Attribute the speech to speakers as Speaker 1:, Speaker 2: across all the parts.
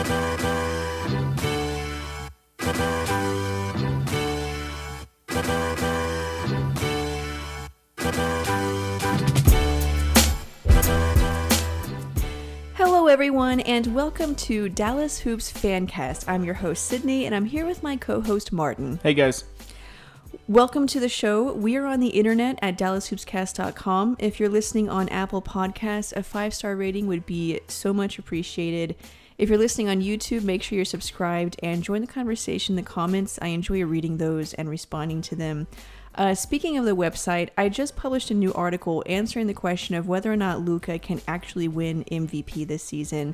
Speaker 1: Hello everyone, and welcome to Dallas Hoops Fancast. I'm your host Sydney, and I'm here with my co-host Martin.
Speaker 2: Hey guys.
Speaker 1: Welcome to the show. We are on the internet at DallasHoopsCast.com. If you're listening on Apple Podcasts, a 5-star rating would be so much appreciated. If you're listening on YouTube, make sure you're subscribed and join the conversation in the comments. I enjoy reading those and responding to them. Speaking of the website, I just published a new article answering the question of whether or not Luka can actually win MVP this season.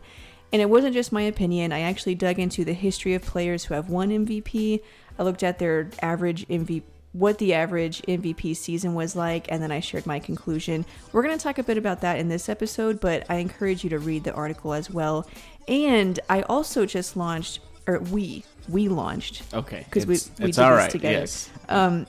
Speaker 1: And it wasn't just my opinion. I actually dug into the history of players who have won MVP. I looked at their average MVP, what the average MVP season was like, and then I shared my conclusion. We're going to talk a bit about that in this episode, but I encourage you to read the article as well. And I also just launched, or we launched.
Speaker 2: Okay.
Speaker 1: Because we did
Speaker 2: all
Speaker 1: this
Speaker 2: right,
Speaker 1: together.
Speaker 2: Yes.
Speaker 1: I'm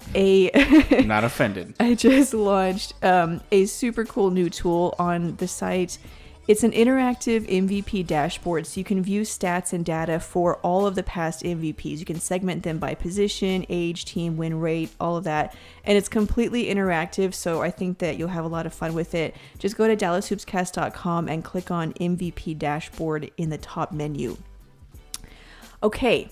Speaker 2: not offended.
Speaker 1: I just launched a super cool new tool on the site. It's an interactive MVP dashboard, so you can view stats and data for all of the past MVPs. You can segment them by position, age, team, win rate, all of that. And it's completely interactive, so I think that you'll have a lot of fun with it. Just go to DallasHoopsCast.com and click on MVP dashboard in the top menu. Okay.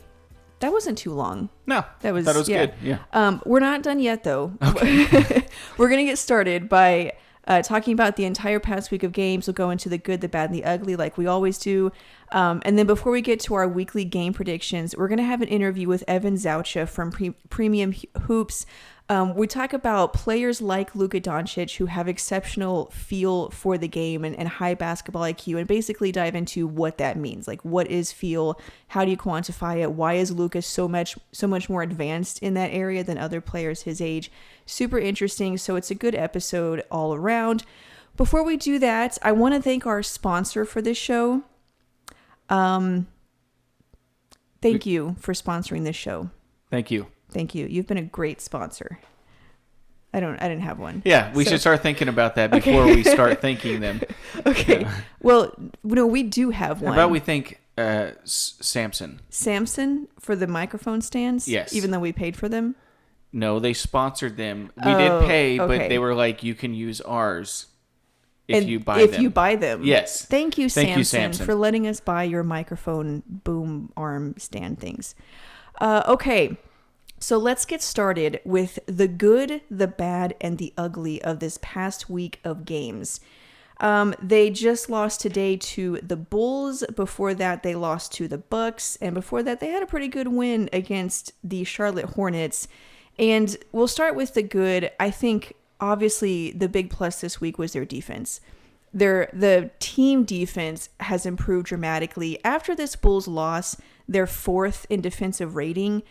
Speaker 1: That wasn't too long.
Speaker 2: No,
Speaker 1: that was
Speaker 2: good. Yeah.
Speaker 1: We're not done yet, though.
Speaker 2: Okay.
Speaker 1: We're going to get started by talking about the entire past week of games. We'll go into the good, the bad, and the ugly like we always do. And then before we get to our weekly game predictions, we're going to have an interview with Evan Zaucha from Premium Hoops. We talk about players like Luka Doncic who have exceptional feel for the game and high basketball IQ, and basically dive into what that means. Like, what is feel? How do you quantify it? Why is Luka so much more advanced in that area than other players his age? Super interesting. So it's a good episode all around. Before we do that, I want to thank our sponsor for this show. Thank you for sponsoring this show.
Speaker 2: Thank you.
Speaker 1: Thank you. You've been a great sponsor. I didn't have one.
Speaker 2: Yeah, we should start thinking about that before we start thanking them.
Speaker 1: Okay.
Speaker 2: Yeah.
Speaker 1: Well, no, we do have one.
Speaker 2: How about we thank Samson?
Speaker 1: Samson for the microphone stands?
Speaker 2: Yes.
Speaker 1: Even though we paid for them?
Speaker 2: No, they sponsored them. We did pay,
Speaker 1: okay.
Speaker 2: But they were like, you can use ours if you buy them. Yes.
Speaker 1: Thank you, Samson,
Speaker 2: Samson,
Speaker 1: for letting us buy your microphone boom arm stand things. Okay. So let's get started with the good, the bad, and the ugly of this past week of games. They just lost today to the Bulls. Before that, they lost to the Bucks. And before that, they had a pretty good win against the Charlotte Hornets. And we'll start with the good. I think, obviously, the big plus this week was their defense. The team defense has improved dramatically. After this Bulls loss, they're fourth in defensive rating.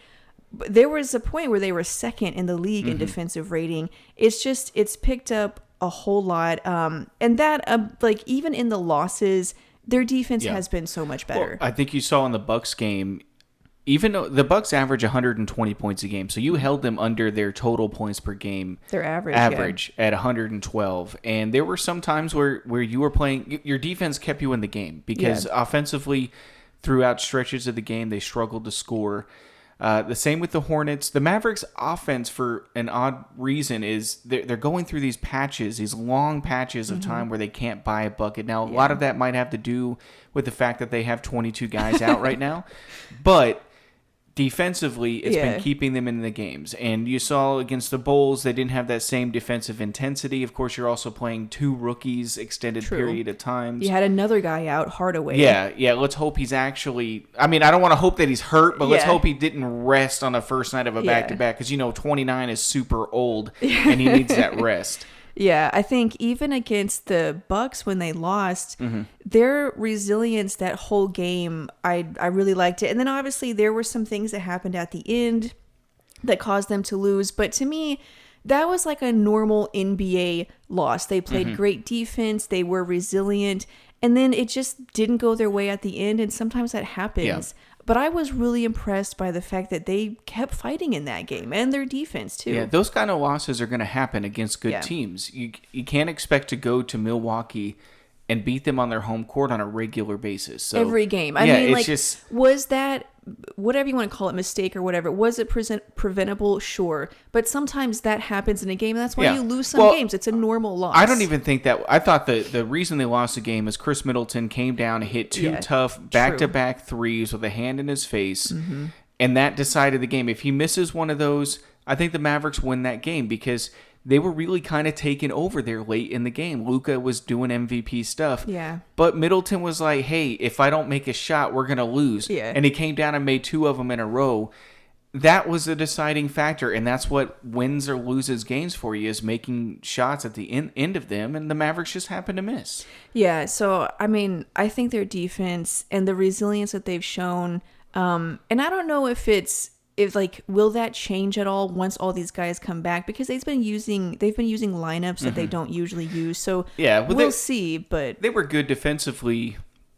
Speaker 1: There was a point where they were second in the league in defensive rating. It's picked up a whole lot. And that, even in the losses, their defense has been so much better.
Speaker 2: Well, I think you saw in the Bucks game, even though the Bucks average 120 points a game, so you held them under their total points per game.
Speaker 1: Their average
Speaker 2: at 112. And there were some times where you were playing, your defense kept you in the game because offensively, throughout stretches of the game, they struggled to score. The same with the Hornets. The Mavericks offense, for an odd reason, is they're going through these patches, these long patches of time where they can't buy a bucket. Now, a lot of that might have to do with the fact that they have 22 guys out right now. But defensively, it's been keeping them in the games. And you saw against the Bulls, they didn't have that same defensive intensity. Of course, you're also playing two rookies extended period of times.
Speaker 1: You had another guy out, Hardaway.
Speaker 2: Yeah. Let's hope he's actually... I mean, I don't want to hope that he's hurt, but let's hope he didn't rest on the first night of a back-to-back. Because, 29 is super old, and he needs that rest.
Speaker 1: Yeah, I think even against the Bucks when they lost, their resilience that whole game, I really liked it. And then obviously there were some things that happened at the end that caused them to lose. But to me, that was like a normal NBA loss. They played great defense. They were resilient. And then it just didn't go their way at the end. And sometimes that happens. Yeah. But I was really impressed by the fact that they kept fighting in that game and their defense too.
Speaker 2: Yeah, those kind of losses are going to happen against good teams. You can't expect to go to Milwaukee and beat them on their home court on a regular basis. So
Speaker 1: every game. I mean, like, was that, whatever you want to call it, mistake or whatever, was it preventable? Sure. But sometimes that happens in a game, and that's why you lose some games. It's a normal loss.
Speaker 2: I don't even think that. I thought the reason they lost the game is Chris Middleton came down and hit two tough back-to-back threes with a hand in his face, and that decided the game. If he misses one of those, I think the Mavericks win that game because they were really kind of taken over there late in the game. Luka was doing MVP stuff.
Speaker 1: Yeah.
Speaker 2: But Middleton was like, hey, if I don't make a shot, we're going to lose.
Speaker 1: Yeah.
Speaker 2: And he came down and made two of them in a row. That was a deciding factor, and that's what wins or loses games for you, is making shots at the end of them, and the Mavericks just happened to miss.
Speaker 1: Yeah, so, I mean, I think their defense and the resilience that they've shown, and I don't know if will that change at all once all these guys come back, because they've been using lineups that they don't usually use. So we'll see. But
Speaker 2: they were good defensively.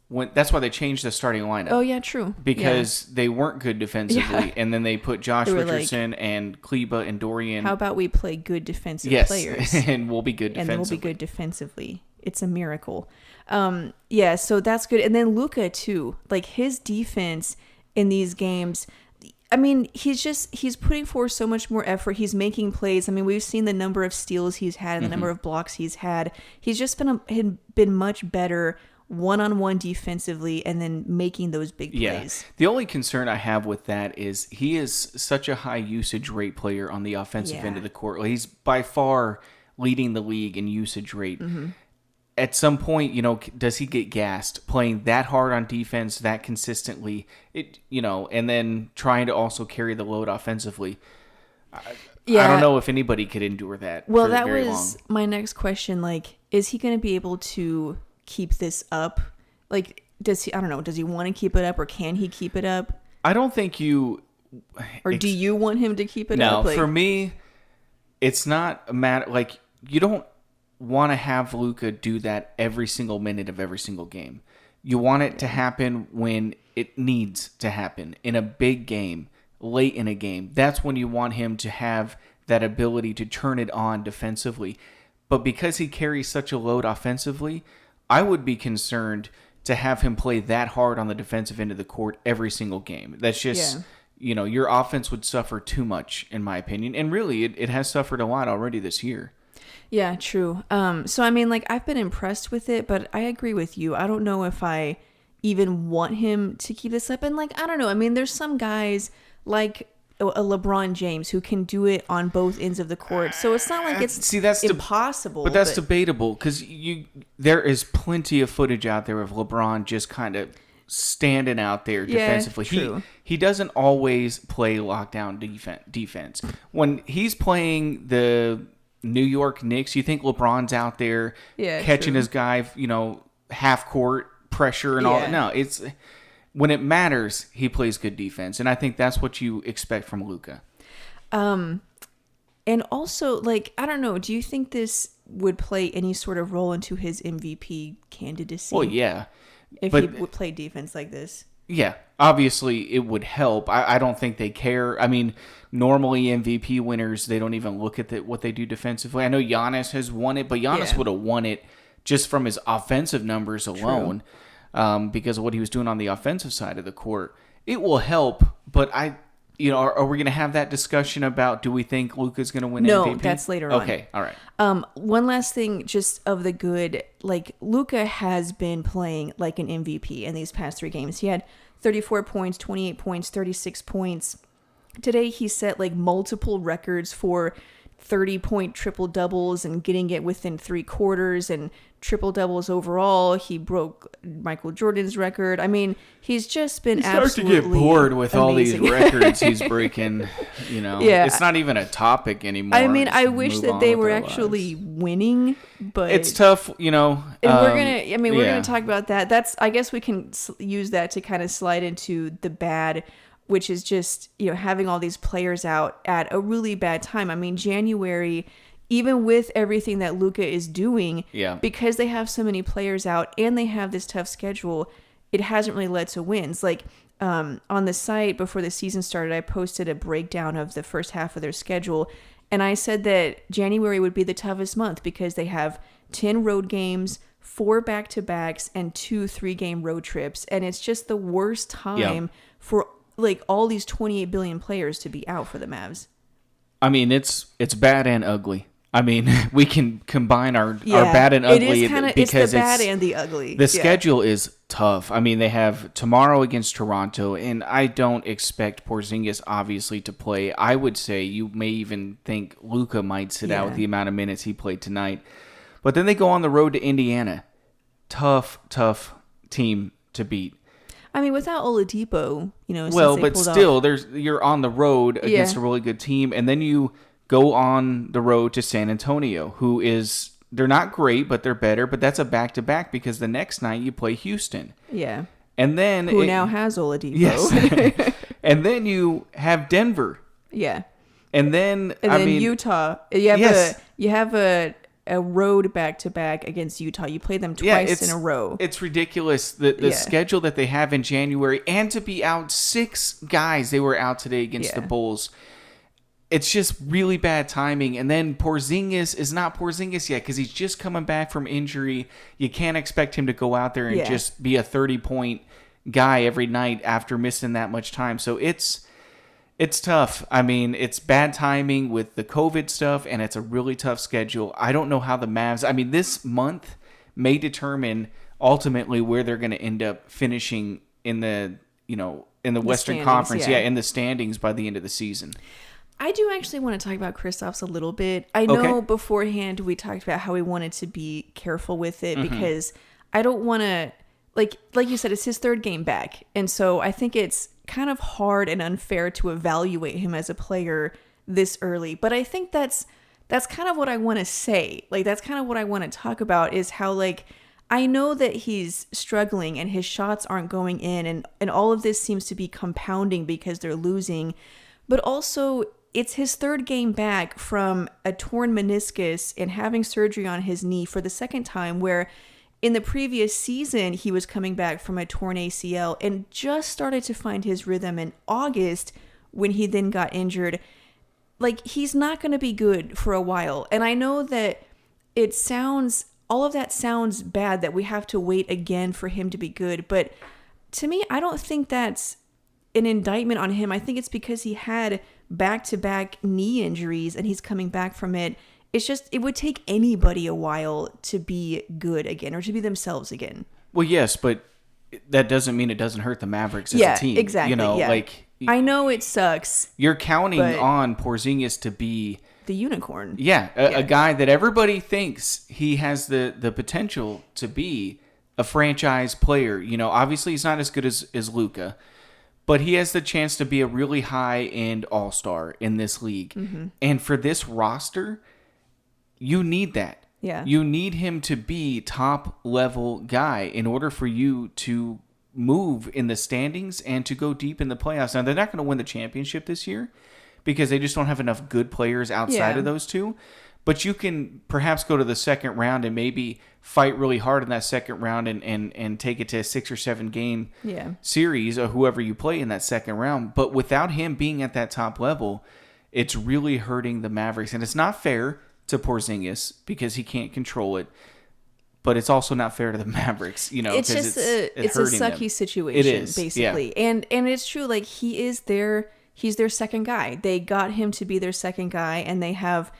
Speaker 2: That's why they changed the starting lineup.
Speaker 1: Oh yeah, true.
Speaker 2: Because they weren't good defensively, and then they put Josh Richardson and Kleba and Dorian.
Speaker 1: How about we play good defensive players?
Speaker 2: and we'll be good defensively.
Speaker 1: And we'll be good defensively. It's a miracle. So that's good. And then Luka too, like his defense in these games. I mean, he's putting forth so much more effort. He's making plays. I mean, we've seen the number of steals he's had and the number of blocks he's had. He's just been much better one-on-one defensively and then making those big plays.
Speaker 2: The only concern I have with that is he is such a high usage rate player on the offensive end of the court. He's by far leading the league in usage rate. At some point, does he get gassed playing that hard on defense that consistently? And then trying to also carry the load offensively. I don't know if anybody could endure that.
Speaker 1: Well, that was my next question. Like, is he going to be able to keep this up? Like, does he want to keep it up, or can he keep it up?
Speaker 2: I don't think you.
Speaker 1: Or do you want him to keep it
Speaker 2: up?
Speaker 1: No,
Speaker 2: for me, it's not a matter. Like, you don't want to have Luka do that every single minute of every single game. You want it to happen when it needs to happen, in a big game, late in a game. That's when you want him to have that ability to turn it on defensively. But because he carries such a load offensively, I would be concerned to have him play that hard on the defensive end of the court every single game. That's just, your offense would suffer too much, in my opinion. And really, it has suffered a lot already this year.
Speaker 1: Yeah, true. So, I mean, like, I've been impressed with it, but I agree with you. I don't know if I even want him to keep this up. And, like, I don't know. I mean, there's some guys like a LeBron James who can do it on both ends of the court. So it's not like it's impossible.
Speaker 2: But that's debatable, because there is plenty of footage out there of LeBron just kind of standing out there defensively.
Speaker 1: True.
Speaker 2: He doesn't always play lockdown defense. When he's playing the New York Knicks, you think LeBron's out there catching his guy, half court pressure and all that. No, it's when it matters, he plays good defense, and I think that's what you expect from Luka.
Speaker 1: And also, like, I don't know, do you think this would play any sort of role into his MVP candidacy?
Speaker 2: Well, yeah.
Speaker 1: If he would play defense like this.
Speaker 2: Yeah, obviously it would help. I don't think they care. I mean, normally MVP winners, they don't even look at what they do defensively. I know Giannis has won it, but Giannis would have won it just from his offensive numbers alone, because of what he was doing on the offensive side of the court. It will help, but are we going to have that discussion about, do we think Luka's going to win MVP?
Speaker 1: No, that's later on.
Speaker 2: Okay, all right.
Speaker 1: One last thing, just of the good, like, Luka has been playing like an MVP in these past 3 games. He had 34 points, 28 points, 36 points. Today he set like multiple records for 30-point triple doubles and getting it within 3 quarters, and triple doubles overall. He broke Michael Jordan's record. I mean, he's just been absolutely
Speaker 2: to get bored with
Speaker 1: amazing.
Speaker 2: All these records he's breaking. It's not even a topic anymore.
Speaker 1: I mean, I wish that they were actually winning, but
Speaker 2: it's tough. And
Speaker 1: we're gonna talk about that. I guess we can use that to kind of slide into the bad, which is just, having all these players out at a really bad time. I mean, January, even with everything that Luka is doing, because they have so many players out and they have this tough schedule, it hasn't really led to wins. Like, on the site before the season started, I posted a breakdown of the first half of their schedule, and I said that January would be the toughest month because they have 10 road games, 4 back-to-backs and 2 3-game road trips, and it's just the worst time for like all these 28 billion players to be out for the Mavs.
Speaker 2: I mean, it's bad and ugly. I mean, we can combine our bad and ugly
Speaker 1: it's the bad and the ugly.
Speaker 2: The schedule is tough. I mean, they have tomorrow against Toronto, and I don't expect Porzingis obviously to play. I would say you may even think Luka might sit out with the amount of minutes he played tonight. But then they go on the road to Indiana. Tough team to beat.
Speaker 1: I mean, without Oladipo,
Speaker 2: well, but still, you're on the road against a really good team, and then you go on the road to San Antonio, who is, they're not great, but they're better. But that's a back-to-back because the next night you play Houston.
Speaker 1: Yeah.
Speaker 2: And then
Speaker 1: who now has Oladipo.
Speaker 2: Yes. And then you have Denver.
Speaker 1: Yeah.
Speaker 2: And then
Speaker 1: Utah. You have a road back-to-back against Utah. You play them twice in a row.
Speaker 2: It's ridiculous, the schedule that they have in January, and to be out 6 guys. They were out today against the Bulls. It's just really bad timing. And then Porzingis is not Porzingis yet because he's just coming back from injury. You can't expect him to go out there and just be a 30-point guy every night after missing that much time. So it's tough. I mean, it's bad timing with the COVID stuff, and it's a really tough schedule. I don't know how the Mavs... I mean, this month may determine ultimately where they're going to end up finishing in the Western Conference. In the standings by the end of the season.
Speaker 1: I do actually want to talk about Kristaps a little bit. I know beforehand we talked about how we wanted to be careful with it because I don't want to... Like you said, it's his 3rd game back. And so I think it's kind of hard and unfair to evaluate him as a player this early. But I think that's kind of what I want to say. Like, that's kind of what I want to talk about is how, like, I know that he's struggling and his shots aren't going in and all of this seems to be compounding because they're losing. But also, it's his 3rd game back from a torn meniscus and having surgery on his knee for the 2nd time, where in the previous season, he was coming back from a torn ACL and just started to find his rhythm in August when he then got injured. Like, he's not going to be good for a while. And I know that all of that sounds bad, that we have to wait again for him to be good. But to me, I don't think that's an indictment on him. I think it's because he had back-to-back knee injuries and he's coming back from it. It's just, it would take anybody a while to be good again or to be themselves again.
Speaker 2: Well, yes, but that doesn't mean it doesn't hurt the Mavericks as a team.
Speaker 1: Exactly. Like, I know it sucks.
Speaker 2: You're counting on Porzingis to be
Speaker 1: the unicorn.
Speaker 2: Yeah, a guy that everybody thinks he has the potential to be a franchise player. Obviously he's not as good as Luka, but he has the chance to be a really high-end all-star in this league. Mm-hmm. And for this roster, you need that.
Speaker 1: Yeah.
Speaker 2: You need him to be top-level guy in order for you to move in the standings and to go deep in the playoffs. Now, they're not going to win the championship this year because they just don't have enough good players outside of those two. But you can perhaps go to the second round and maybe fight really hard in that second round and take it to a 6 or 7 game series or whoever you play in that second round. But without him being at that top level, it's really hurting the Mavericks. And it's not fair to Porzingis because he can't control it. But it's also not fair to the Mavericks,
Speaker 1: It's just it's a sucky situation,
Speaker 2: it is,
Speaker 1: basically. Yeah. And it's true, like, he's their second guy. They got him to be their second guy, and they have,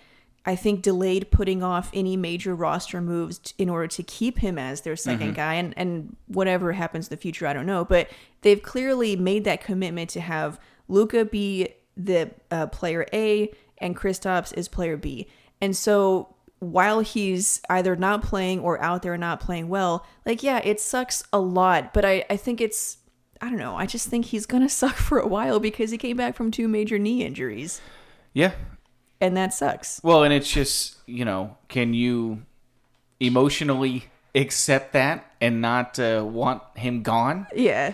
Speaker 1: I think, delayed putting off any major roster moves in order to keep him as their second guy. And whatever happens in the future, I don't know. But they've clearly made that commitment to have Luka be the player A and Kristaps is player B. And so while he's either not playing or out there not playing well, like, yeah, it sucks a lot. But I think it's, I don't know, I just think he's going to suck for a while because he came back from 2 major knee injuries.
Speaker 2: Yeah.
Speaker 1: And that sucks.
Speaker 2: Well, and it's just, can you emotionally accept that and not want him gone?
Speaker 1: Yeah.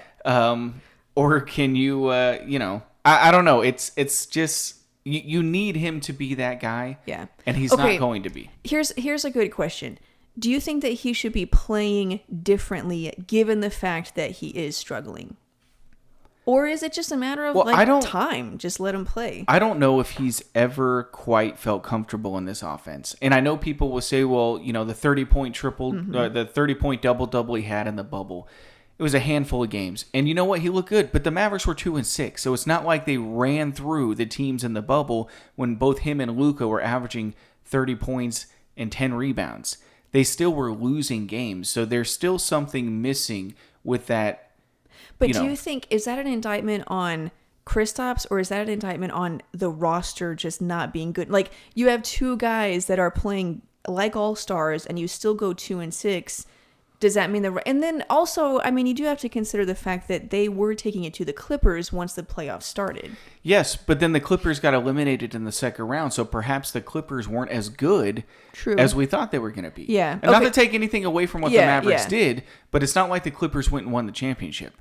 Speaker 2: Or can you, I don't know. It's just... You need him to be that guy.
Speaker 1: Yeah.
Speaker 2: And he's not going to be.
Speaker 1: Here's a good question. Do you think that he should be playing differently given the fact that he is struggling? Or is it just a matter of time? Just let him play.
Speaker 2: I don't know if he's ever quite felt comfortable in this offense. And I know people will say, well, the 30-point the 30-point double-double he had in the bubble, it was a handful of games. And you know what? He looked good. But the Mavericks were 2-6. So it's not like they ran through the teams in the bubble when both him and Luka were averaging 30 points and 10 rebounds. They still were losing games. So there's still something missing with that.
Speaker 1: But do you think, is that an indictment on Kristaps, or is that an indictment on the roster just not being good? Like, you have two guys that are playing like all-stars and you still go 2-6. Does that mean and then also, I mean, you do have to consider the fact that they were taking it to the Clippers once the playoffs started.
Speaker 2: Yes, but then the Clippers got eliminated in the second round, so perhaps the Clippers weren't as good as we thought they were going to be.
Speaker 1: Yeah.
Speaker 2: And not to take anything away from what the Mavericks did, but it's not like the Clippers went and won the championship.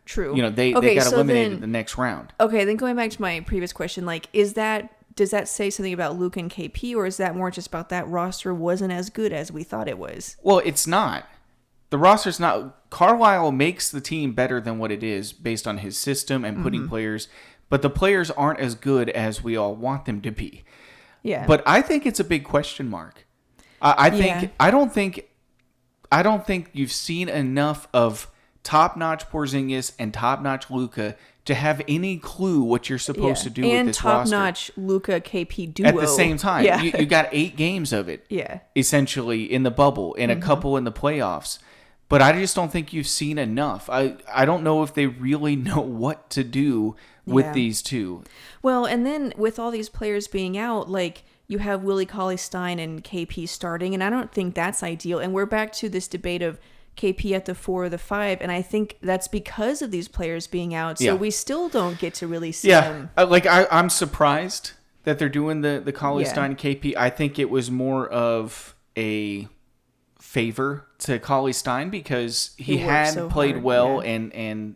Speaker 1: True.
Speaker 2: They got eliminated in the next round.
Speaker 1: Okay, then going back to my previous question, like, does that say something about Luka and KP, or is that more just about that roster wasn't as good as we thought it was?
Speaker 2: Well, it's not. The roster's not. Carlisle makes the team better than what it is based on his system and putting players, but the players aren't as good as we all want them to be.
Speaker 1: Yeah.
Speaker 2: But I think it's a big question mark. I don't think you've seen enough of top-notch Porzingis and top-notch Luka to have any clue what you're supposed to do with this roster.
Speaker 1: And top-notch Luka KP duo.
Speaker 2: At the same time.
Speaker 1: Yeah.
Speaker 2: You got 8 games of it.
Speaker 1: Yeah.
Speaker 2: Essentially in the bubble and a couple in the playoffs. But I just don't think you've seen enough. I don't know if they really know what to do with these two.
Speaker 1: Well, and then with all these players being out, like, you have Willie Cauley-Stein and KP starting, and I don't think that's ideal. And we're back to this debate of KP at the 4 or the 5, and I think that's because of these players being out. So we still don't get to really see them.
Speaker 2: I'm surprised that they're doing the Cauley-Stein KP. I think it was more of a favor to Cauley-Stein because he had so played hard, well, and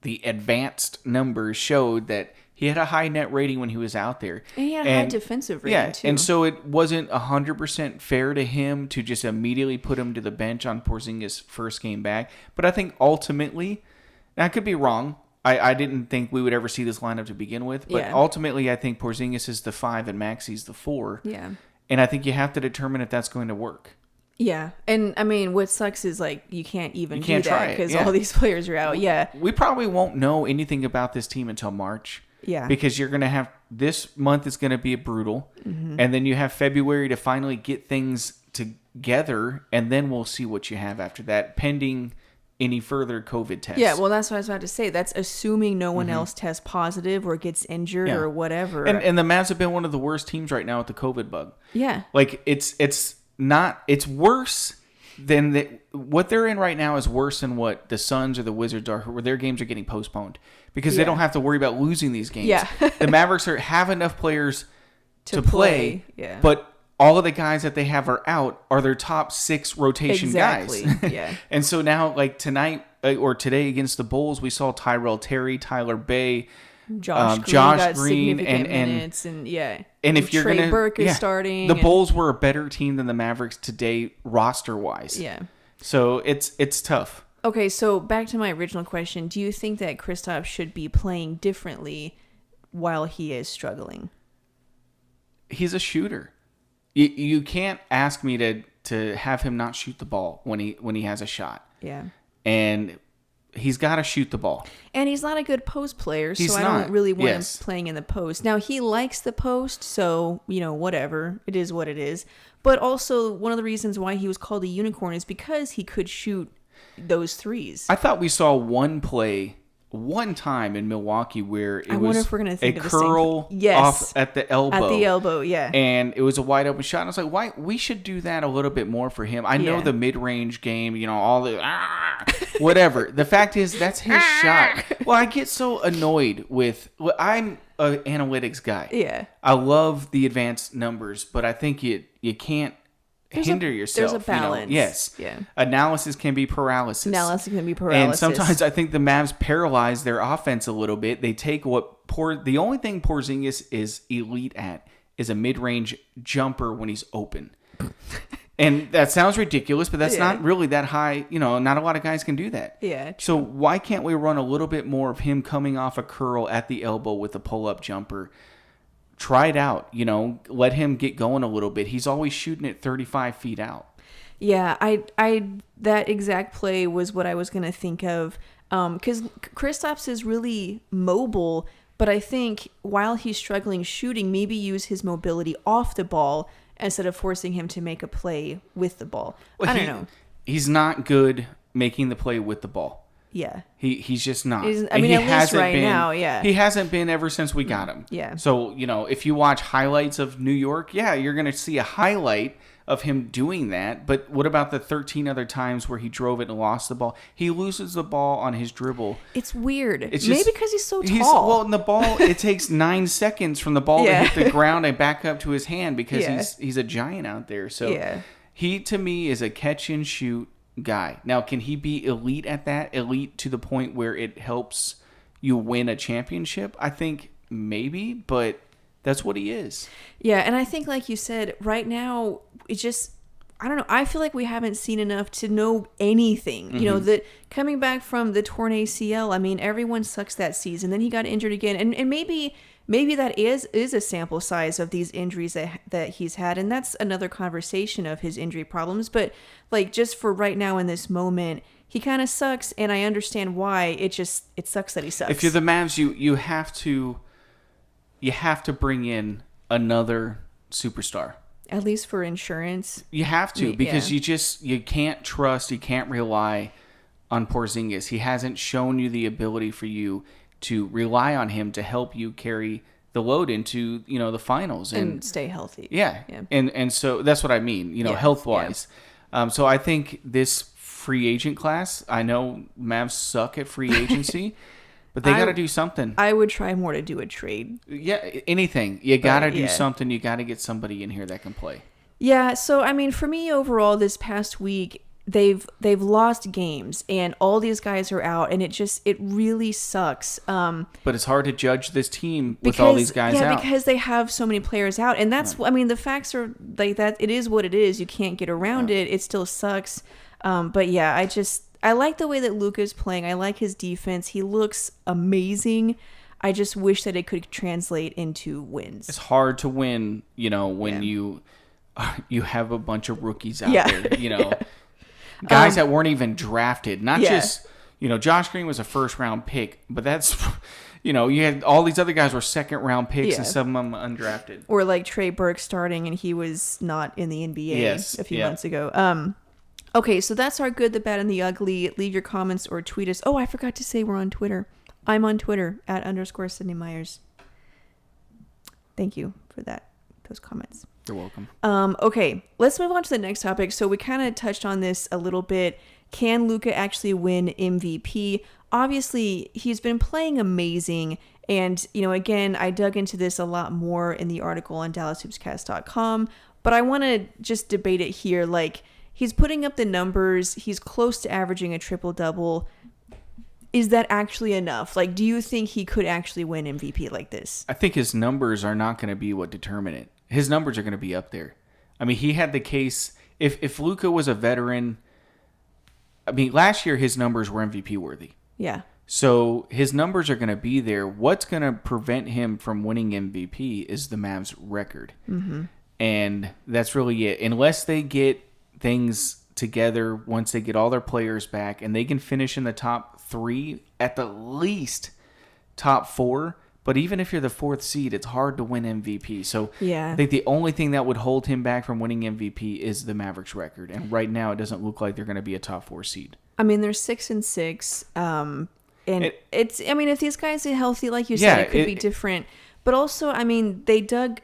Speaker 2: the advanced numbers showed that he had a high net rating when he was out there.
Speaker 1: And he had a high defensive rating, too.
Speaker 2: And so it wasn't 100% fair to him to just immediately put him to the bench on Porzingis' first game back. But I think ultimately, and I could be wrong, I didn't think we would ever see this lineup to begin with, but ultimately I think Porzingis is the 5 and Maxi's the 4.
Speaker 1: Yeah.
Speaker 2: And I think you have to determine if that's going to work.
Speaker 1: Yeah, and I mean, what sucks is, like, you can't do that because all these players are out. Yeah,
Speaker 2: we probably won't know anything about this team until March.
Speaker 1: Yeah,
Speaker 2: because you're going to have this month is going to be brutal, and then you have February to finally get things together, and then we'll see what you have after that, pending any further COVID tests.
Speaker 1: Yeah, well, that's what I was about to say. That's assuming no one else tests positive or gets injured or whatever.
Speaker 2: And the Mavs have been one of the worst teams right now with the COVID bug.
Speaker 1: Yeah,
Speaker 2: like it's worse than what they're in right now is worse than what the Suns or the Wizards are, where their games are getting postponed because they don't have to worry about losing these games.
Speaker 1: Yeah.
Speaker 2: The Mavericks have enough players to play, but all of the guys that they have are out are their top 6 rotation guys.
Speaker 1: Yeah.
Speaker 2: And so now, like tonight or today against the Bulls, we saw Tyrell Terry, Tyler Bay,
Speaker 1: Josh Green and minutes, and if
Speaker 2: you're
Speaker 1: Trey Burke is starting,
Speaker 2: the Bulls were a better team than the Mavericks today roster wise.
Speaker 1: Yeah,
Speaker 2: so it's tough.
Speaker 1: Okay, so back to my original question: do you think that Kristaps should be playing differently while he is struggling?
Speaker 2: He's a shooter. You can't ask me to have him not shoot the ball when he has a shot.
Speaker 1: Yeah,
Speaker 2: and he's got to shoot the ball. And
Speaker 1: he's not a good post player, so I don't really want him playing in the post. Now, he likes the post, so, whatever. It is what it is. But also, one of the reasons why he was called a unicorn is because he could shoot those threes.
Speaker 2: I thought we saw one play one time in Milwaukee where it was a curl off at the elbow.
Speaker 1: At the elbow, yeah.
Speaker 2: And it was a wide open shot. And I was like, why? We should do that a little bit more for him. I know the mid-range game, all the whatever. The fact is, that's his shot. Well, I get so annoyed with... I'm an analytics guy.
Speaker 1: Yeah.
Speaker 2: I love the advanced numbers, but I think you can't hinder yourself.
Speaker 1: There's a balance.
Speaker 2: Yes.
Speaker 1: Yeah.
Speaker 2: Analysis can be paralysis.
Speaker 1: And
Speaker 2: sometimes I think the Mavs paralyze their offense a little bit. They take the only thing Porzingis is elite at is a mid-range jumper when he's open. And that sounds ridiculous, but that's
Speaker 1: Yeah.
Speaker 2: not really that high. Not a lot of guys can do that.
Speaker 1: Yeah.
Speaker 2: So why can't we run a little bit more of him coming off a curl at the elbow with a pull-up jumper? Try it out. Let him get going a little bit. He's always shooting at 35 feet out.
Speaker 1: Yeah, that exact play was what I was going to think of. Because Kristaps is really mobile, but I think while he's struggling shooting, maybe use his mobility off the ball instead of forcing him to make a play with the ball.
Speaker 2: Well,
Speaker 1: I don't know.
Speaker 2: He's not good making the play with the ball.
Speaker 1: Yeah.
Speaker 2: He's just not.
Speaker 1: At least right now, yeah.
Speaker 2: He hasn't been ever since we got him.
Speaker 1: Yeah.
Speaker 2: So, if you watch highlights of New York, yeah, you're going to see a highlight of him doing that. But what about the 13 other times where he drove it and lost the ball? He loses the ball on his dribble.
Speaker 1: It's weird.
Speaker 2: It's
Speaker 1: maybe
Speaker 2: just,
Speaker 1: because he's so tall.
Speaker 2: Well, and the ball, it takes 9 seconds from the ball to hit the ground and back up to his hand because he's a giant out there. So he, to me, is a catch and shoot guy. Now, can he be elite at that? Elite to the point where it helps you win a championship? I think maybe, but that's what he is.
Speaker 1: Yeah, and I think, like you said, right now, it's just, I don't know, I feel like we haven't seen enough to know anything.
Speaker 2: Mm-hmm.
Speaker 1: That coming back from the torn ACL, I mean, everyone sucks that season. Then he got injured again. And maybe that is a sample size of these injuries that he's had. And that's another conversation of his injury problems. But, like, just for right now in this moment, he kind of sucks. And I understand why. It sucks that he sucks.
Speaker 2: If you're the Mavs, you have to bring in another superstar.
Speaker 1: At least for insurance.
Speaker 2: You have to, because you can't trust, you can't rely on Porzingis. He hasn't shown you the ability for you to rely on him to help you carry the load into, the finals.
Speaker 1: And stay healthy.
Speaker 2: Yeah. And so that's what I mean, health-wise. Yeah. So I think this free agent class, I know Mavs suck at free agency, but they got to do something.
Speaker 1: I would try more to do a trade.
Speaker 2: Yeah, anything. You got to do something. You got to get somebody in here that can play.
Speaker 1: Yeah, so I mean, for me overall this past week, they've lost games and all these guys are out and it really sucks.
Speaker 2: But it's hard to judge this team with all these guys out.
Speaker 1: Yeah, because they have so many players out. And that's, I mean, the facts are like that. It is what it is. You can't get around it. It still sucks. But yeah, I like the way that Luka's playing. I like his defense. He looks amazing. I just wish that it could translate into wins.
Speaker 2: It's hard to win, when you have a bunch of rookies out there, guys that weren't even drafted. Not just, Josh Green was a first-round pick, but that's, you had all these other guys were second-round picks and some of them undrafted.
Speaker 1: Or like Trey Burke starting and he was not in the NBA a few months ago. Okay, so that's our good, the bad, and the ugly. Leave your comments or tweet us. Oh, I forgot to say we're on Twitter. I'm on Twitter @_Sydney Myers. Thank you for those comments.
Speaker 2: You're welcome.
Speaker 1: Okay, let's move on to the next topic. So we kind of touched on this a little bit. Can Luka actually win MVP? Obviously, he's been playing amazing. And, again, I dug into this a lot more in the article on DallasHoopsCast.com. But I want to just debate it here. Like, he's putting up the numbers. He's close to averaging a triple-double. Is that actually enough? Like, do you think he could actually win MVP like this?
Speaker 2: I think his numbers are not going to be what determine it. His numbers are going to be up there. I mean, he had the case. If Luka was a veteran, I mean, last year his numbers were MVP worthy.
Speaker 1: Yeah.
Speaker 2: So his numbers are going to be there. What's going to prevent him from winning MVP is the Mavs' record. Mm-hmm. And that's really it. Unless they get things together, once they get all their players back, and they can finish in the top 3, at the least top 4. But even if you're the 4th seed, it's hard to win MVP. So I think the only thing that would hold him back from winning MVP is the Mavericks record. And right now, it doesn't look like they're going to be a top 4 seed.
Speaker 1: I mean, they're 6-6. And it's, I mean, if these guys are healthy, like you said, it could be different. But also, I mean, they dug,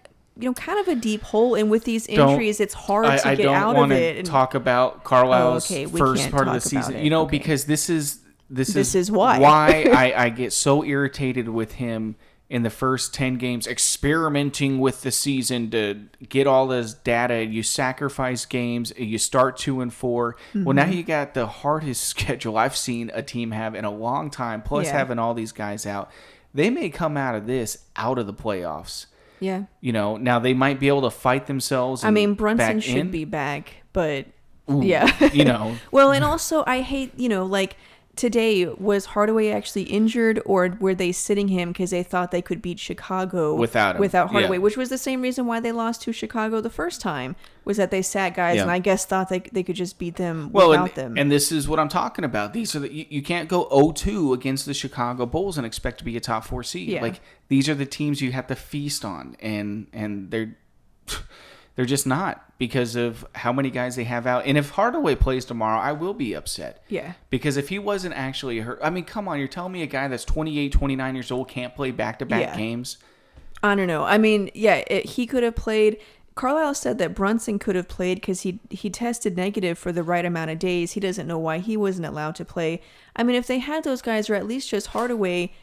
Speaker 1: kind of a deep hole. And with these injuries, it's hard to get out of it. I don't want to
Speaker 2: talk about Carlisle's first part of the season. Because this is
Speaker 1: why
Speaker 2: I get so irritated with him in the first 10 games, experimenting with the season to get all this data. You sacrifice games, you start 2-4. Mm-hmm. Well, now you got the hardest schedule I've seen a team have in a long time, plus having all these guys out. They may come out of this out of the playoffs.
Speaker 1: Yeah.
Speaker 2: Now they might be able to fight themselves.
Speaker 1: I mean, Brunson should be back, but
Speaker 2: Ooh,
Speaker 1: yeah. Well, and also I hate, like today, was Hardaway actually injured, or were they sitting him because they thought they could beat Chicago
Speaker 2: without
Speaker 1: Hardaway, which was the same reason why they lost to Chicago the first time, was that they sat guys and I guess thought they could just beat them without them.
Speaker 2: And this is what I'm talking about. These are you can't go 0-2 against the Chicago Bulls and expect to be a top 4 seed.
Speaker 1: Yeah.
Speaker 2: Like, these are the teams you have to feast on, and they're just not, because of how many guys they have out. And if Hardaway plays tomorrow, I will be upset.
Speaker 1: Yeah.
Speaker 2: Because if he wasn't actually hurt, I mean, come on, you're telling me a guy that's 28, 29 years old can't play back-to-back games?
Speaker 1: I don't know. I mean, he could have played. Carlisle said that Brunson could have played because he tested negative for the right amount of days. He doesn't know why he wasn't allowed to play. I mean, if they had those guys, or at least just Hardaway,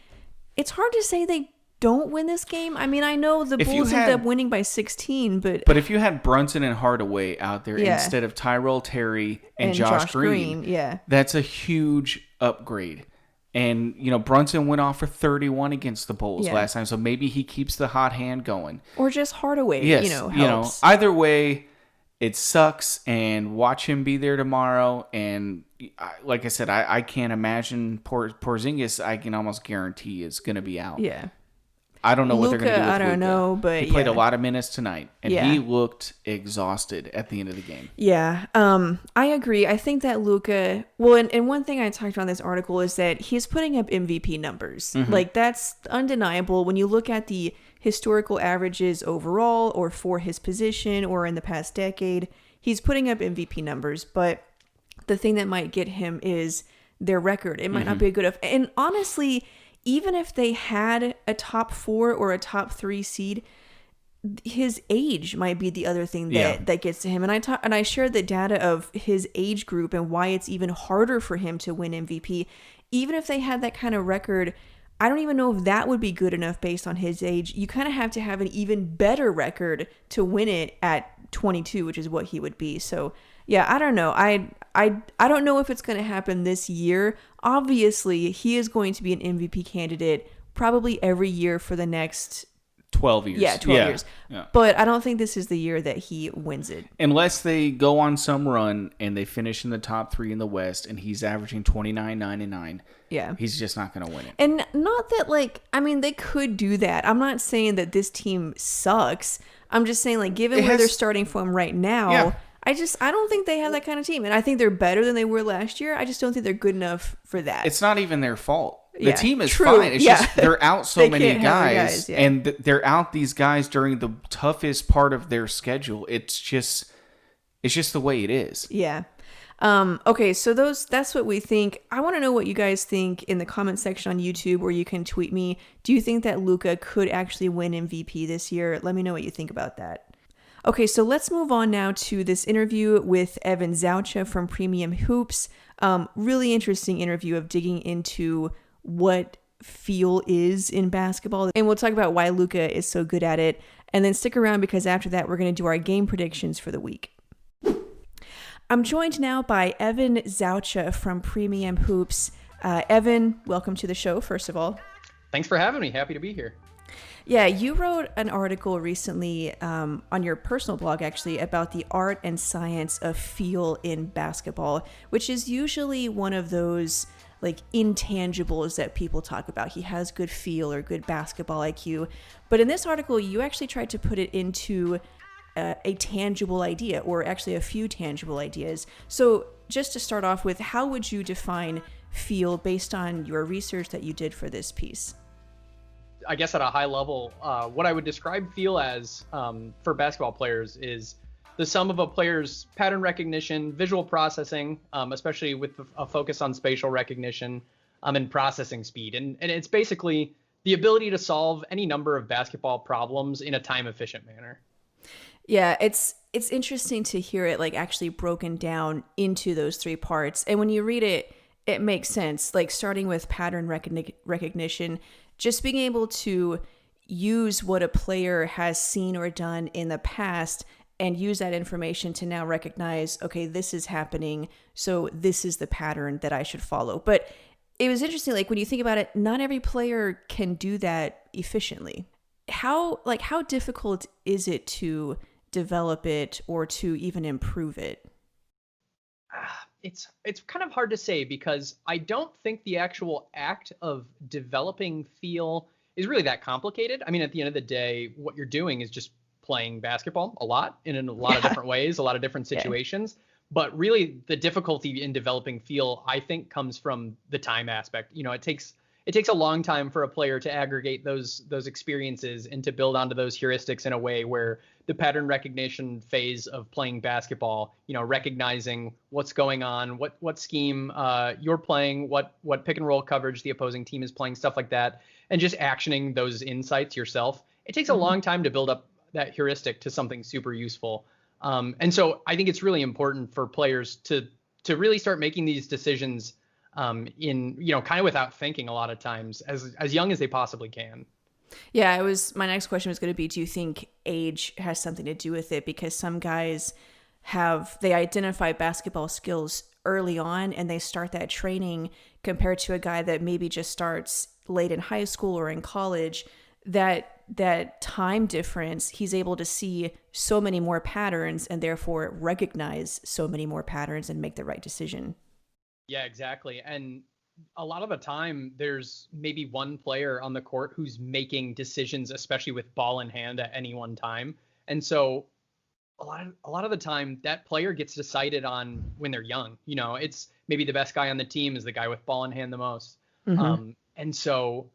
Speaker 1: it's hard to say they don't win this game. I mean, I know the Bulls ended up winning by 16, but
Speaker 2: if you had Brunson and Hardaway out there instead of Tyrell Terry and Josh Green, that's a huge upgrade. And Brunson went off for 31 against the Bulls last time, so maybe he keeps the hot hand going.
Speaker 1: Or just Hardaway,
Speaker 2: yes,
Speaker 1: helps.
Speaker 2: Either way, it sucks. And watch him be there tomorrow. And like I said, I can't imagine Porzingis. I can almost guarantee is going to be out.
Speaker 1: Yeah.
Speaker 2: I don't know what they're going to do with
Speaker 1: I don't know, but
Speaker 2: he played a lot of minutes tonight, and he looked exhausted at the end of the game.
Speaker 1: Yeah, I agree. I think that Luka, and one thing I talked about in this article is that he's putting up MVP numbers. Mm-hmm. Like, that's undeniable when you look at the historical averages overall, or for his position, or in the past decade. He's putting up MVP numbers, but the thing that might get him is their record. It might not be a good enough. And honestly, even if they had a top 4 or a top 3 seed, his age might be the other thing that gets to him. And I shared the data of his age group and why it's even harder for him to win MVP. Even if they had that kind of record, I don't even know if that would be good enough based on his age. You kind of have to have an even better record to win it at 22, which is what he would be. So yeah, I don't know. I don't know if it's going to happen this year. Obviously, he is going to be an MVP candidate probably every year for the next
Speaker 2: 12 years.
Speaker 1: Yeah, 12 years. Yeah. But I don't think this is the year that he wins it.
Speaker 2: Unless they go on some run and they finish in the top 3 in the West and he's averaging 29, 9, and 9.
Speaker 1: Yeah.
Speaker 2: He's just not going to win it.
Speaker 1: And not that, they could do that. I'm not saying that this team sucks. I'm just saying, given where they're starting from right now, I don't think they have that kind of team. And I think they're better than they were last year. I just don't think they're good enough for that.
Speaker 2: It's not even their fault. The team is fine. It's just they're out so many guys. And they're out these guys during the toughest part of their schedule. It's just the way it is.
Speaker 1: Yeah. Okay, so that's what we think. I want to know what you guys think in the comment section on YouTube, or you can tweet me. Do you think that Luka could actually win MVP this year? Let me know what you think about that. Okay, so let's move on now to this interview with Evan Zaucha from Premium Hoops. Really interesting interview of digging into what feel is in basketball. And we'll talk about why Luka is so good at it. And then stick around, because after that, we're going to do our game predictions for the week. I'm joined now by Evan Zaucha from Premium Hoops. Evan, welcome to the show, first of all.
Speaker 3: Thanks for having me. Happy to be here.
Speaker 1: Yeah, you wrote an article recently on your personal blog, actually, about the art and science of feel in basketball, which is usually one of those intangibles that people talk about. He has good feel or good basketball IQ. But in this article, you actually tried to put it into a tangible idea, or actually a few tangible ideas. So just to start off with, how would you define feel based on your research that you did for this piece?
Speaker 3: I guess at a high level, what I would describe feel as for basketball players is the sum of a player's pattern recognition, visual processing, especially with a focus on spatial recognition, and processing speed. And it's basically the ability to solve any number of basketball problems in a time-efficient manner.
Speaker 1: Yeah, it's interesting to hear it actually broken down into those 3 parts. And when you read it, it makes sense. Starting with pattern recognition, just being able to use what a player has seen or done in the past and use that information to now recognize, okay, this is happening, so this is the pattern that I should follow. But it was interesting, when you think about it, not every player can do that efficiently. how difficult is it to develop it or to even improve it?
Speaker 3: It's kind of hard to say because I don't think the actual act of developing feel is really that complicated. I mean, at the end of the day, what you're doing is just playing basketball a lot in a lot of different ways, a lot of different situations. But really, the difficulty in developing feel, I think, comes from the time aspect. It takes a long time for a player to aggregate those experiences and to build onto those heuristics in a way where the pattern recognition phase of playing basketball, recognizing what's going on, what scheme you're playing, what pick and roll coverage the opposing team is playing, stuff like that, and just actioning those insights yourself. It takes a long time to build up that heuristic to something super useful. And so I think it's really important for players to really start making these decisions in, kind of without thinking a lot of times, as young as they possibly can.
Speaker 1: Yeah, my next question was going to be, do you think age has something to do with it? Because some guys they identify basketball skills early on and they start that training, compared to a guy that maybe just starts late in high school or in college. That time difference, he's able to see so many more patterns and therefore recognize so many more patterns and make the right decision.
Speaker 3: Yeah, exactly. And a lot of the time there's maybe one player on the court who's making decisions, especially with ball in hand at any one time. And so a lot of the time that player gets decided on when they're young. It's maybe the best guy on the team is the guy with ball in hand the most. And so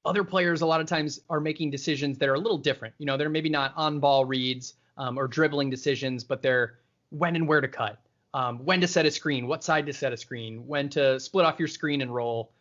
Speaker 3: other players a lot of times are making decisions that are a little different. They're maybe not on ball reads or dribbling decisions, but they're when and where to cut. When to set a screen, what side to set a screen, when to split off your screen and roll,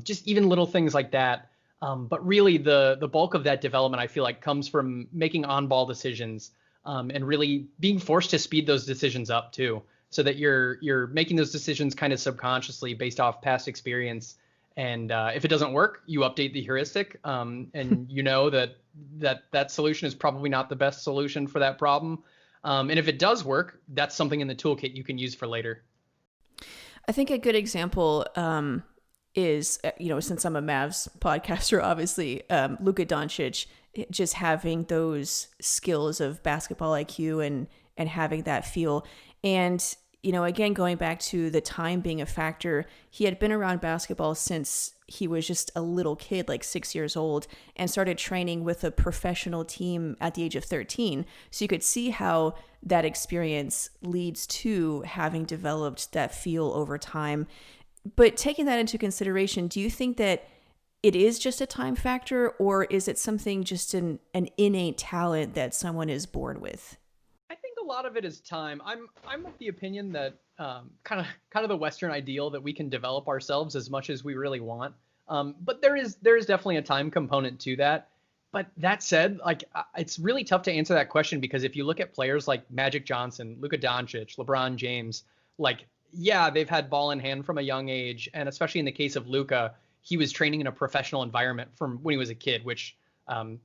Speaker 3: just even little things like that. But really the bulk of that development, I feel like, comes from making on-ball decisions and really being forced to speed those decisions up too, so that you're making those decisions kind of subconsciously based off past experience. And if it doesn't work, you update the heuristic, and that solution is probably not the best solution for that problem. And if it does work, that's something in the toolkit you can use for later.
Speaker 1: I think a good example is, since I'm a Mavs podcaster, obviously, Luka Doncic just having those skills of basketball IQ and having that feel. And, again, going back to the time being a factor, he had been around basketball since he was just a little kid, like 6 years old, and started training with a professional team at the age of 13. So you could see how that experience leads to having developed that feel over time. But taking that into consideration, do you think that it is just a time factor, or is it something just an innate talent that someone is born with?
Speaker 3: I think a lot of it is time. I'm of the opinion that kind of the Western ideal that we can develop ourselves as much as we really want. But there is definitely a time component to that. But that said, like, it's really tough to answer that question, because if you look at players like Magic Johnson, Luka Doncic, LeBron James, like, yeah, they've had ball in hand from a young age. And especially in the case of Luka, he was training in a professional environment from when he was a kid, which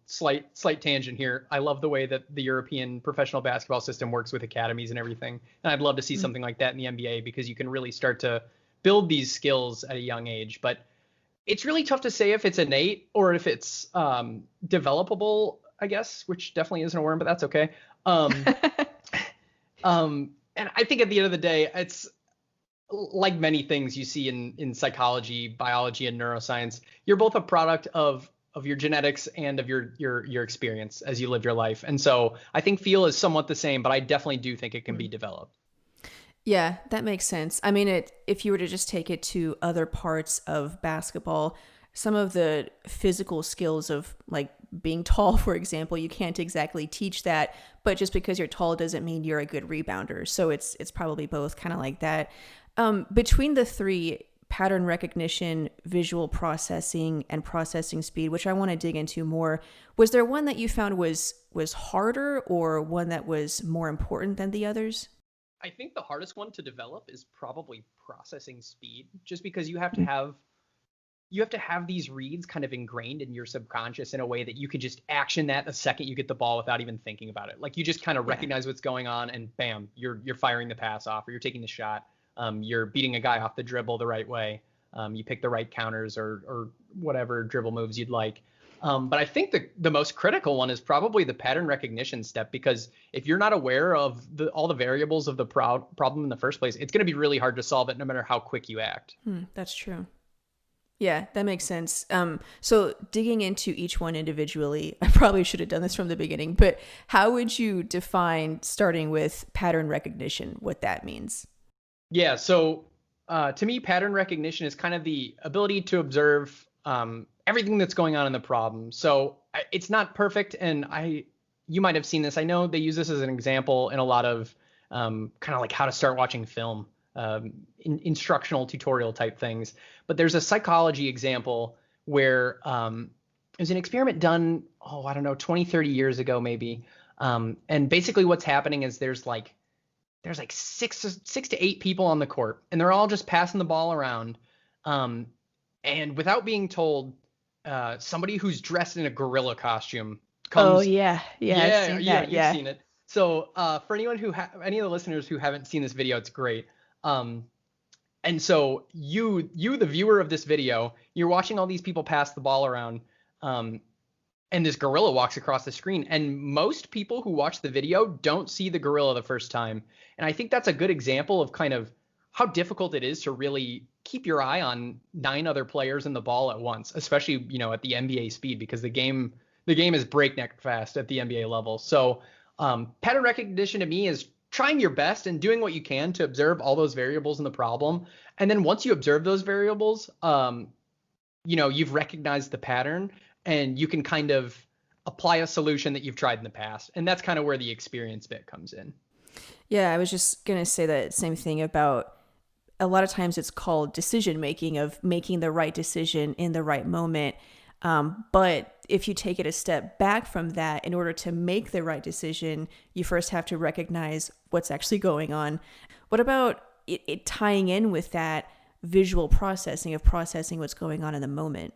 Speaker 3: slight tangent here. I love the way that the European professional basketball system works with academies and everything. And I'd love to see something like that in the NBA, because you can really start to build these skills at a young age. But it's really tough to say if it's innate or if it's developable, I guess, which definitely isn't a word, but that's okay. And I think at the end of the day, it's like many things you see in psychology, biology, and neuroscience. You're both a product of your genetics and of your experience as you live your life. And so I think feel is somewhat the same, but I definitely do think it can be developed.
Speaker 1: Yeah, that makes sense. I mean, if you were to just take it to other parts of basketball, some of the physical skills of, like, being tall, for example, you can't exactly teach that, but just because you're tall doesn't mean you're a good rebounder. So it's probably both, kind of like that. Between the three, pattern recognition, visual processing, and processing speed, which I want to dig into more, was there one that you found was harder, or one that was more important than the others?
Speaker 3: I think the hardest one to develop is probably processing speed, just because you have to have these reads kind of ingrained in your subconscious in a way that you can just action that the second you get the ball without even thinking about it. Like, you just kind of recognize what's going on, and bam, you're firing the pass off, or you're taking the shot. You're beating a guy off the dribble the right way. You pick the right counters or whatever dribble moves you'd like. But I think the most critical one is probably the pattern recognition step, because if you're not aware of all the variables of the problem in the first place, it's going to be really hard to solve it no matter how quick you act.
Speaker 1: That's true. Yeah, that makes sense. So digging into each one individually, I probably should have done this from the beginning, but how would you define, starting with pattern recognition, what that means?
Speaker 3: Yeah, so to me, pattern recognition is kind of the ability to observe everything that's going on in the problem. So it's not perfect, and you might have seen this. I know they use this as an example in a lot of kind of like how to start watching film, instructional tutorial type things. But there's a psychology example where it was an experiment done, 20, 30 years ago maybe. And basically what's happening is there's like six to eight people on the court, and they're all just passing the ball around. And without being told, somebody who's dressed in a gorilla costume comes.
Speaker 1: Oh yeah, I've seen that.
Speaker 3: You've seen it. So for anyone any of the listeners who haven't seen this video, it's great. And so you, the viewer of this video, you're watching all these people pass the ball around, and this gorilla walks across the screen. And most people who watch the video don't see the gorilla the first time. And I think that's a good example of kind of how difficult it is to really keep your eye on 9 other players in the ball at once, especially, at the NBA speed, because the game is breakneck fast at the NBA level. So pattern recognition to me is trying your best and doing what you can to observe all those variables in the problem. And then once you observe those variables, you've recognized the pattern, and you can kind of apply a solution that you've tried in the past. And that's kind of where the experience bit comes in.
Speaker 1: Yeah, I was just going to say that same thing about, a lot of times it's called decision making, of making the right decision in the right moment. But if you take it a step back from that, in order to make the right decision, you first have to recognize what's actually going on. What about it tying in with that visual processing of processing what's going on in the moment?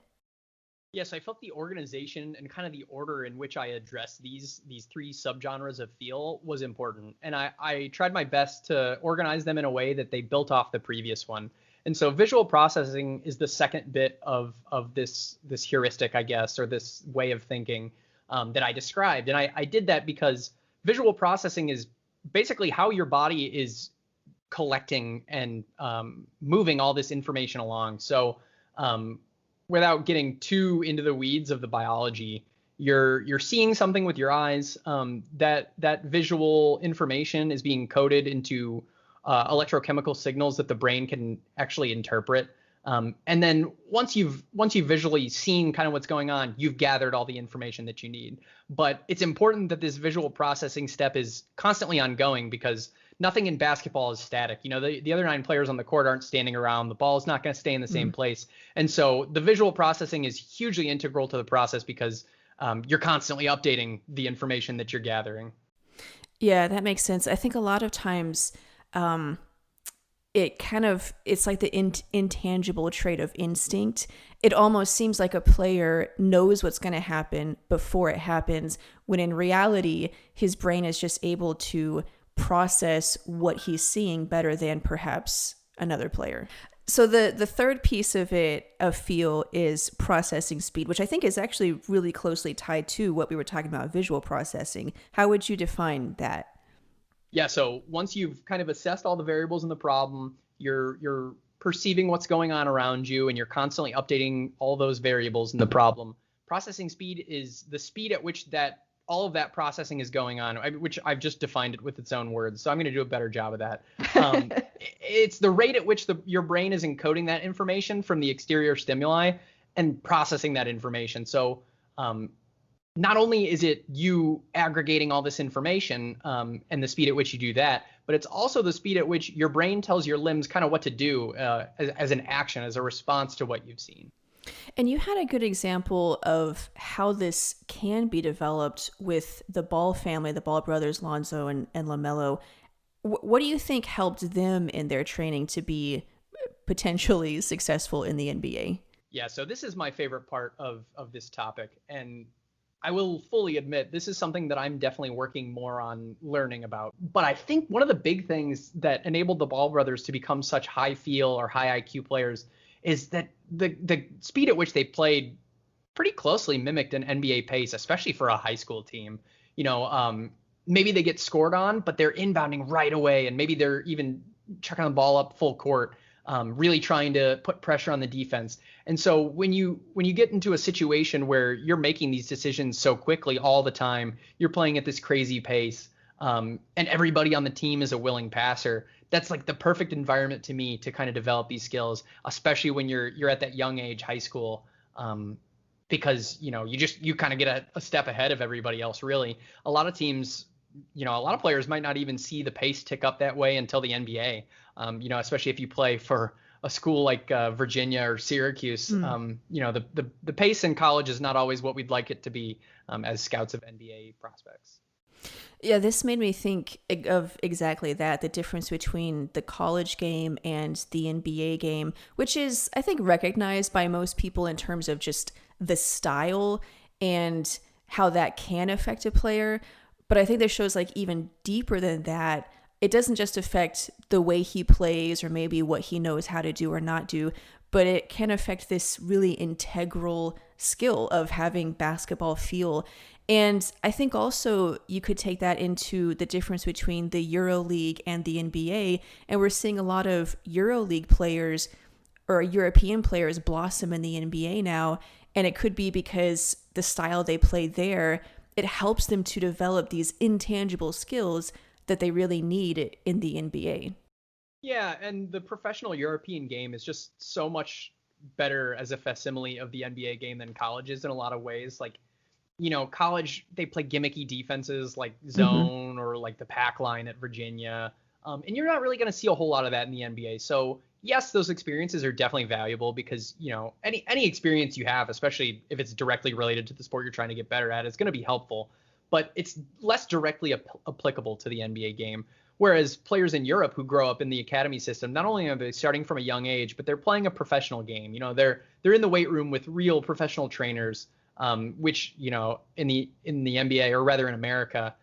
Speaker 3: Yes, I felt the organization and kind of the order in which I addressed these 3 subgenres of feel was important. And I tried my best to organize them in a way that they built off the previous one. And so visual processing is the second bit of this heuristic, I guess, or this way of thinking that I described. And I did that because visual processing is basically how your body is collecting and moving all this information along. So without getting too into the weeds of the biology, you're seeing something with your eyes. That visual information is being coded into electrochemical signals that the brain can actually interpret. And then once you've visually seen kind of what's going on, you've gathered all the information that you need. But it's important that this visual processing step is constantly ongoing, because nothing in basketball is static. The other 9 players on the court aren't standing around. The ball is not going to stay in the same place. And so the visual processing is hugely integral to the process, because you're constantly updating the information that you're gathering.
Speaker 1: Yeah, that makes sense. I think a lot of times it's like the intangible trait of instinct. It almost seems like a player knows what's going to happen before it happens, when in reality, his brain is just able to process what he's seeing better than perhaps another player. So the third piece of feel is processing speed, which I think is actually really closely tied to what we were talking about, visual processing. How would you define that?
Speaker 3: Yeah, so once you've kind of assessed all the variables in the problem, you're perceiving what's going on around you, and you're constantly updating all those variables in the problem. Processing speed is the speed at which all of that processing is going on, which I've just defined it with its own words. So I'm going to do a better job of that. It's the rate at which your brain is encoding that information from the exterior stimuli and processing that information. So not only is it you aggregating all this information and the speed at which you do that, but it's also the speed at which your brain tells your limbs kind of what to do as an action, as a response to what you've seen.
Speaker 1: And you had a good example of how this can be developed with the Ball family, the Ball brothers, Lonzo and LaMelo. What do you think helped them in their training to be potentially successful in the NBA?
Speaker 3: Yeah, so this is my favorite part of this topic. And I will fully admit, this is something that I'm definitely working more on learning about. But I think one of the big things that enabled the Ball brothers to become such high feel or high IQ players is that the speed at which they played pretty closely mimicked an NBA pace, especially for a high school team. Maybe they get scored on, but they're inbounding right away, and maybe they're even chucking the ball up full court, really trying to put pressure on the defense. And so when you get into a situation where you're making these decisions so quickly all the time, you're playing at this crazy pace, and everybody on the team is a willing passer. That's like the perfect environment to me to kind of develop these skills, especially when you're at that young age, high school, because you kind of get a step ahead of everybody else. Really, a lot of teams, a lot of players might not even see the pace tick up that way until the NBA. Especially if you play for a school like Virginia or Syracuse. The pace in college is not always what we'd like it to be as scouts of NBA prospects.
Speaker 1: Yeah, this made me think of exactly that, the difference between the college game and the NBA game, which is, I think, recognized by most people in terms of just the style and how that can affect a player. But I think this shows like even deeper than that. It doesn't just affect the way he plays or maybe what he knows how to do or not do, but it can affect this really integral skill of having basketball feel. And I think also you could take that into the difference between the EuroLeague and the NBA. And we're seeing a lot of EuroLeague players or European players blossom in the NBA now. And it could be because the style they play there, it helps them to develop these intangible skills that they really need in the NBA.
Speaker 3: Yeah, and the professional European game is just so much better as a facsimile of the NBA game than college is in a lot of ways. Like, college, they play gimmicky defenses like zone or like the pack line at Virginia. And you're not really going to see a whole lot of that in the NBA. So yes, those experiences are definitely valuable because, any experience you have, especially if it's directly related to the sport you're trying to get better at, is going to be helpful. But it's less directly applicable to the NBA game. Whereas players in Europe who grow up in the academy system, not only are they starting from a young age, but they're playing a professional game. They're in the weight room with real professional trainers, which, in the NBA, or rather in America,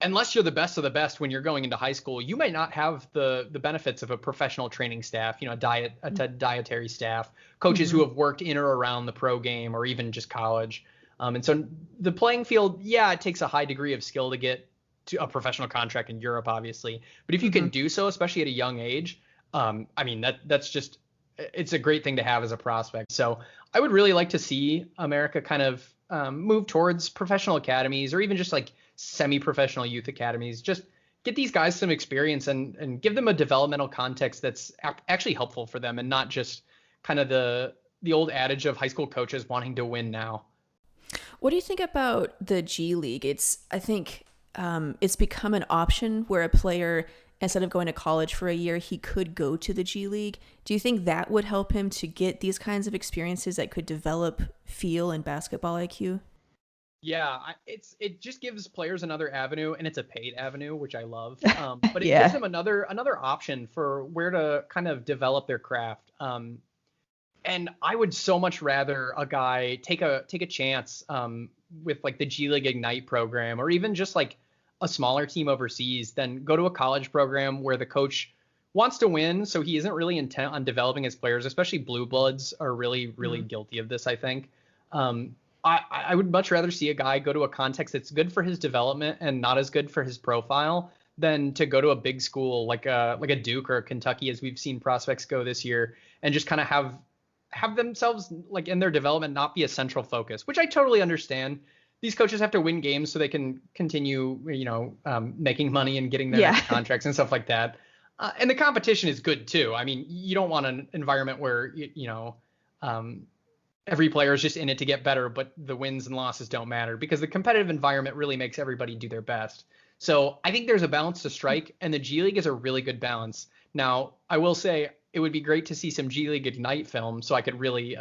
Speaker 3: unless you're the best of the best when you're going into high school, you might not have the benefits of a professional training staff, a dietary staff, coaches who have worked in or around the pro game or even just college. And so the playing field, yeah, it takes a high degree of skill to get to a professional contract in Europe, obviously. But if you can do so, especially at a young age, that's just, it's a great thing to have as a prospect. So I would really like to see America kind of move towards professional academies or even just like semi-professional youth academies. Just get these guys some experience and give them a developmental context that's actually helpful for them and not just kind of the old adage of high school coaches wanting to win now.
Speaker 1: What do you think about the G League? I think it's become an option where a player, instead of going to college for a year, he could go to the G League. Do you think that would help him to get these kinds of experiences that could develop feel and basketball IQ?
Speaker 3: Yeah, it just gives players another avenue, and it's a paid avenue, which I love. But it gives them another option for where to kind of develop their craft. And I would so much rather a guy take a chance with like the G League Ignite program or even just like a smaller team overseas than go to a college program where the coach wants to win. So he isn't really intent on developing his players, especially blue bloods are really, really guilty of this, I think. I would much rather see a guy go to a context that's good for his development and not as good for his profile than to go to a big school like a Duke or a Kentucky, as we've seen prospects go this year, and just kind of have themselves like in their development not be a central focus, which I totally understand. These coaches have to win games so they can continue, making money and getting their next contracts and stuff like that. And the competition is good too. I mean, you don't want an environment where, every player is just in it to get better, but the wins and losses don't matter because the competitive environment really makes everybody do their best. So I think there's a balance to strike, and the G League is a really good balance. Now, I will say it would be great to see some G League Ignite film so I could really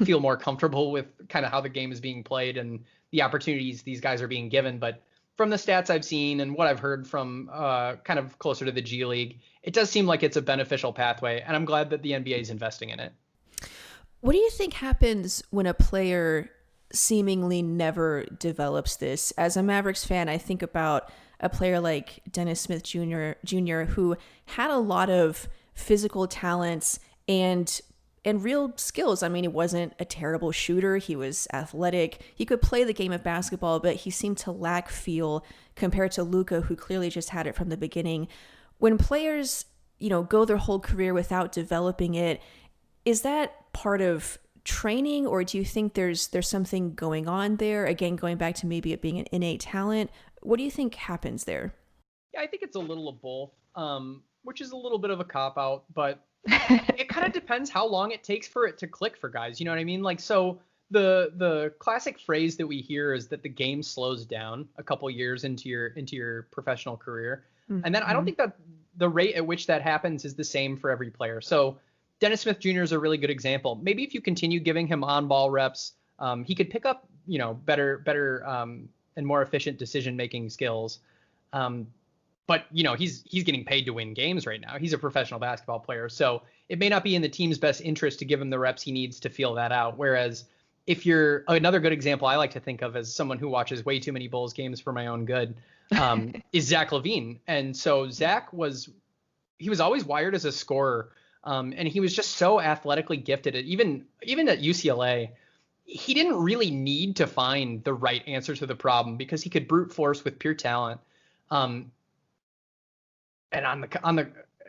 Speaker 3: feel more comfortable with kind of how the game is being played and the opportunities these guys are being given. But from the stats I've seen and what I've heard from kind of closer to the G League, it does seem like it's a beneficial pathway, and I'm glad that the NBA is investing in it.
Speaker 1: What do you think happens when a player seemingly never develops this? As a Mavericks fan, I think about a player like Dennis Smith Jr. who had a lot of physical talents and and real skills. I mean, he wasn't a terrible shooter. He was athletic. He could play the game of basketball, but he seemed to lack feel compared to Luka, who clearly just had it from the beginning. When players, go their whole career without developing it, is that part of training, or do you think there's something going on there? Again, going back to maybe it being an innate talent, what do you think happens there?
Speaker 3: Yeah, I think it's a little of both, which is a little bit of a cop-out, but it kind of depends how long it takes for it to click for guys. You know what I mean? Like, so the classic phrase that we hear is that the game slows down a couple years into your professional career. Mm-hmm. And then I don't think that the rate at which that happens is the same for every player. So Dennis Smith Jr. is a really good example. Maybe if you continue giving him on-ball reps, he could pick up, better and more efficient decision-making skills. But, he's getting paid to win games right now. He's a professional basketball player. So it may not be in the team's best interest to give him the reps he needs to feel that out. Whereas if you're another good example I like to think of as someone who watches way too many Bulls games for my own good is Zach LaVine. And so Zach was always wired as a scorer. And he was just so athletically gifted. Even at UCLA, he didn't really need to find the right answer to the problem because he could brute force with pure talent. And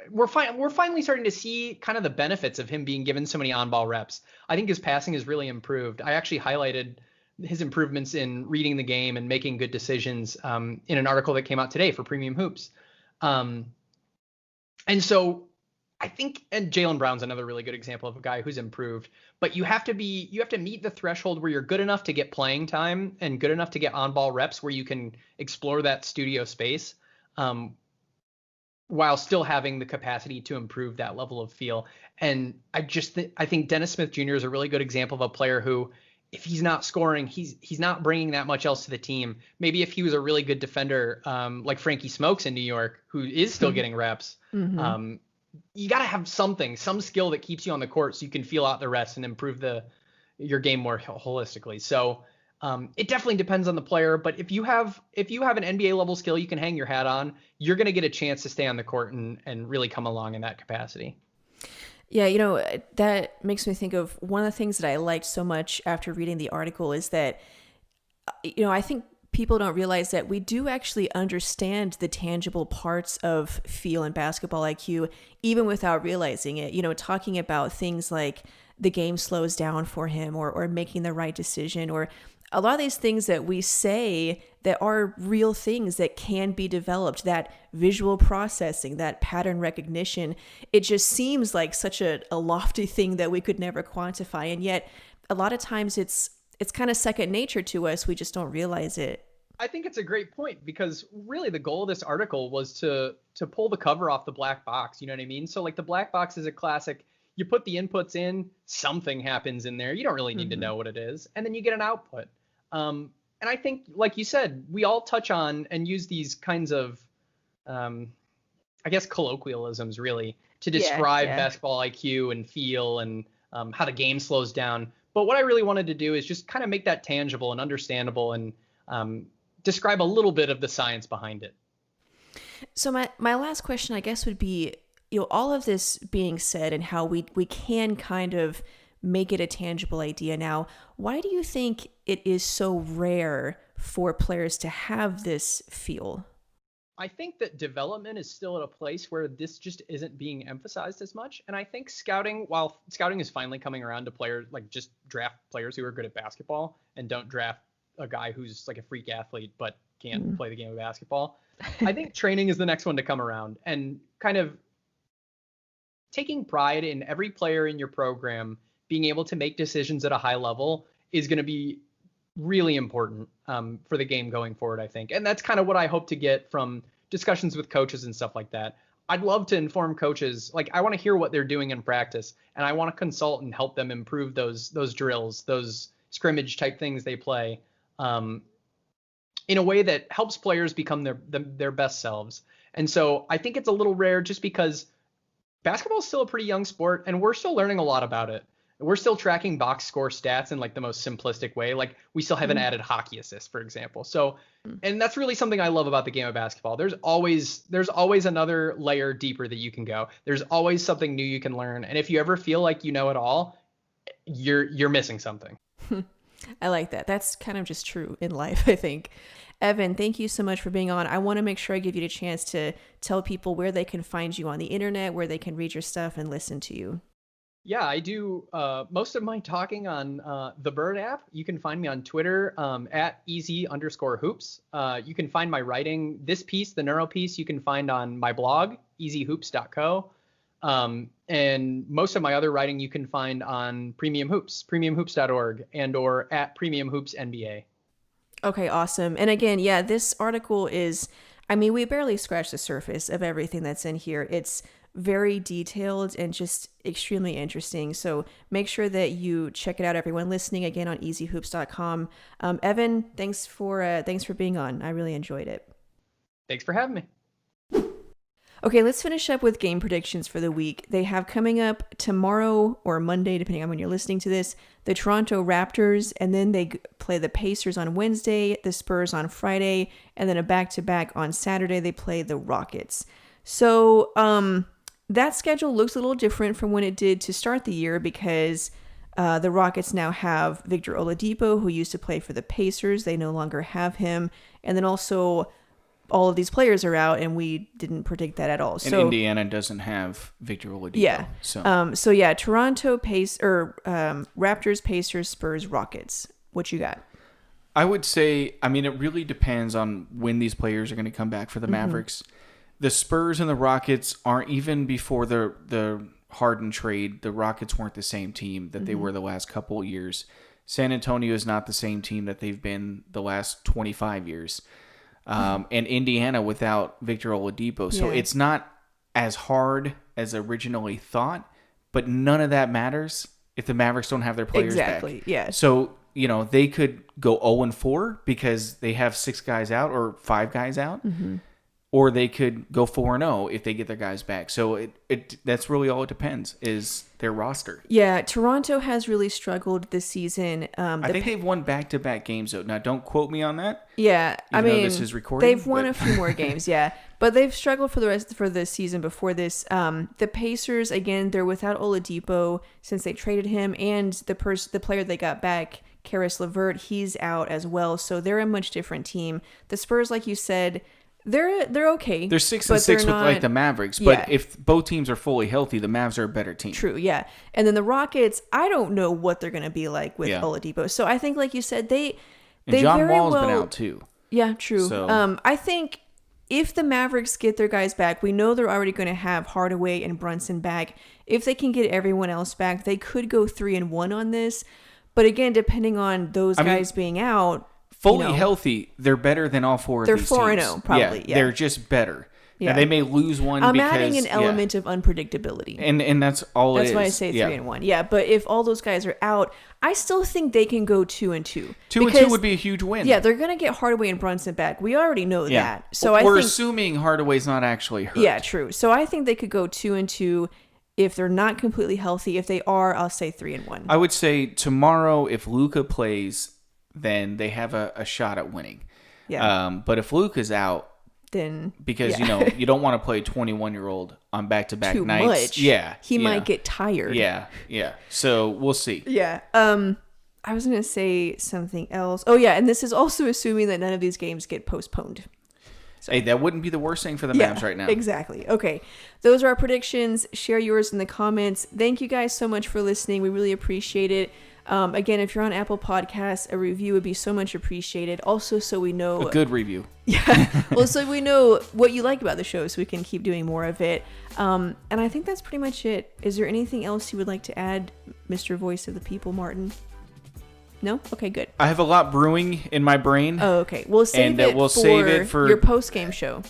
Speaker 3: we're finally starting to see kind of the benefits of him being given so many on-ball reps. I think his passing has really improved. I actually highlighted his improvements in reading the game and making good decisions in an article that came out today for Premium Hoops. And so I think, and Jaylen Brown's another really good example of a guy who's improved, but you have to meet the threshold where you're good enough to get playing time and good enough to get on-ball reps where you can explore that studio space. While still having the capacity to improve that level of feel. And I think Dennis Smith Jr. is a really good example of a player who, if he's not scoring, he's not bringing that much else to the team. Maybe if he was a really good defender, like Frankie Smokes in New York, who is still getting reps, you got to have some skill that keeps you on the court so you can feel out the rest and improve your game more holistically. So it definitely depends on the player, but if you have an NBA level skill you can hang your hat on, you're going to get a chance to stay on the court and really come along in that capacity.
Speaker 1: Yeah, that makes me think of one of the things that I liked so much after reading the article is that, I think people don't realize that we do actually understand the tangible parts of feel and basketball IQ, even without realizing it. Talking about things like the game slows down for him or making the right decision, or a lot of these things that we say that are real things that can be developed, that visual processing, that pattern recognition, it just seems like such a lofty thing that we could never quantify. And yet a lot of times it's kind of second nature to us. We just don't realize it.
Speaker 3: I think it's a great point because really the goal of this article was to pull the cover off the black box. You know what I mean? So like the black box is a classic. You put the inputs in, something happens in there. You don't really need to know what it is. And then you get an output. And I think, like you said, we all touch on and use these kinds of, I guess, colloquialisms really to describe basketball IQ and feel and how the game slows down. But what I really wanted to do is just kind of make that tangible and understandable and describe a little bit of the science behind it.
Speaker 1: So my last question, I guess, would be, all of this being said and how we can kind of make it a tangible idea now, why do you think it is so rare for players to have this feel?
Speaker 3: I think that development is still at a place where this just isn't being emphasized as much. And I think while scouting is finally coming around to players, like just draft players who are good at basketball and don't draft a guy who's like a freak athlete but can't play the game of basketball. I think training is the next one to come around, and kind of taking pride in every player in your program being able to make decisions at a high level is going to be really important for the game going forward, I think. And that's kind of what I hope to get from discussions with coaches and stuff like that. I'd love to inform coaches. Like, I want to hear what they're doing in practice, and I want to consult and help them improve those drills, those scrimmage type things they play in a way that helps players become their best selves. And so I think it's a little rare just because basketball is still a pretty young sport and we're still learning a lot about it. we're still tracking box score stats in like the most simplistic way. Like we still haven't added hockey assists, for example. So, and that's really something I love about the game of basketball. There's always another layer deeper that you can go. There's always something new you can learn. And if you ever feel like you know it all, you're missing something.
Speaker 1: I like that. That's kind of just true in life, I think. Evan, thank you so much for being on. I want to make sure I give you the chance to tell people where they can find you on the internet, where they can read your stuff and listen to you.
Speaker 3: Yeah, I do most of my talking on the Bird app. You can find me on Twitter at easy_hoops. You can find my writing. This piece, the Neuro piece, you can find on my blog, easyhoops.co. And most of my other writing you can find on Premium Hoops, premiumhoops.org, and or at Premium Hoops NBA.
Speaker 1: Okay, awesome. And again, yeah, this article is, I mean, we barely scratched the surface of everything that's in here. It's very detailed and just extremely interesting. So make sure that you check it out, everyone listening, again on easyhoops.com. Evan, thanks for being on. I really enjoyed it.
Speaker 3: Thanks for having me.
Speaker 1: Okay, let's finish up with game predictions for the week. They have coming up tomorrow or Monday, depending on when you're listening to this, the Toronto Raptors, and then they play the Pacers on Wednesday, the Spurs on Friday, and then a back-to-back on Saturday, they play the Rockets. So that schedule looks a little different from when it did to start the year because the Rockets now have Victor Oladipo, who used to play for the Pacers. They no longer have him. And then also all of these players are out, and we didn't predict that at all.
Speaker 2: And
Speaker 1: so
Speaker 2: Indiana doesn't have Victor Oladipo.
Speaker 1: Yeah. So yeah, Toronto Raptors, Pacers, Spurs, Rockets. What you got?
Speaker 2: I would say, I mean, it really depends on when these players are going to come back for the Mavericks. The Spurs and the Rockets aren't, even before the Harden trade, the Rockets weren't the same team that they were the last couple of years. San Antonio is not the same team that they've been the last 25 years. And Indiana without Victor Oladipo. So it's not as hard as originally thought, but none of that matters if the Mavericks don't have their players back.
Speaker 1: Yeah.
Speaker 2: So, they could go 0-4 because they have 6 guys out or 5 guys out. Or they could go 4-0 if they get their guys back. So that's really all it depends is their roster.
Speaker 1: Yeah, Toronto has really struggled this season.
Speaker 2: I think they've won back-to-back games, though. Now, don't quote me on that.
Speaker 1: Yeah, I mean,
Speaker 2: this is recorded,
Speaker 1: they've won a few more games, yeah. But they've struggled for the season before this. The Pacers, again, they're without Oladipo since they traded him, and the player they got back, Karis LeVert, he's out as well. So they're a much different team. The Spurs, like you said, they're okay.
Speaker 2: They're 6-6 with like the Mavericks, but if both teams are fully healthy, the Mavs are a better team.
Speaker 1: True, yeah. And then the Rockets, I don't know what they're going to be like with Oladipo. So I think, like you said, they
Speaker 2: John
Speaker 1: very
Speaker 2: Wall's
Speaker 1: well,
Speaker 2: been out too.
Speaker 1: Yeah, true.
Speaker 2: So.
Speaker 1: I think if the Mavericks get their guys back, we know they're already going to have Hardaway and Brunson back. If they can get everyone else back, they could go 3-1 on this. But again, depending on those guys being out.
Speaker 2: Fully healthy, they're better than all 4 of these teams.
Speaker 1: They're 4-0, probably. Yeah,
Speaker 2: they're just better. Yeah. Now, they may lose one
Speaker 1: I'm
Speaker 2: because...
Speaker 1: adding an element of unpredictability.
Speaker 2: And that's all it is.
Speaker 1: That's why I say 3-1. Yeah, but if all those guys are out, I still think they can go 2-2.
Speaker 2: 2-2 would be a huge win.
Speaker 1: Yeah, they're going to get Hardaway and Brunson back. We already know that. So
Speaker 2: we're assuming Hardaway's not actually hurt.
Speaker 1: Yeah, true. So I think they could go 2-2 if they're not completely healthy. If they are, I'll say 3-1.
Speaker 2: I would say tomorrow, if Luka plays, then they have a shot at winning.
Speaker 1: Yeah.
Speaker 2: But if Luka's out,
Speaker 1: then
Speaker 2: because you don't want to play a 21-year-old on back-to-back nights.
Speaker 1: Much.
Speaker 2: Yeah,
Speaker 1: he might get tired.
Speaker 2: Yeah. So we'll see.
Speaker 1: Yeah. I was gonna say something else. Oh yeah, and this is also assuming that none of these games get postponed.
Speaker 2: So, hey, that wouldn't be the worst thing for the Mavs right now.
Speaker 1: Exactly. Okay. Those are our predictions. Share yours in the comments. Thank you guys so much for listening. We really appreciate it. Again, if you're on Apple Podcasts, a review would be so much appreciated. Also, so we know...
Speaker 2: A good review.
Speaker 1: Yeah. Well, so we know what you like about the show, so we can keep doing more of it. And I think that's pretty much it. Is there anything else you would like to add, Mr. Voice of the People, Martin? No? Okay, good.
Speaker 2: I have a lot brewing in my brain.
Speaker 1: Oh, okay. We'll save it for your post-game show.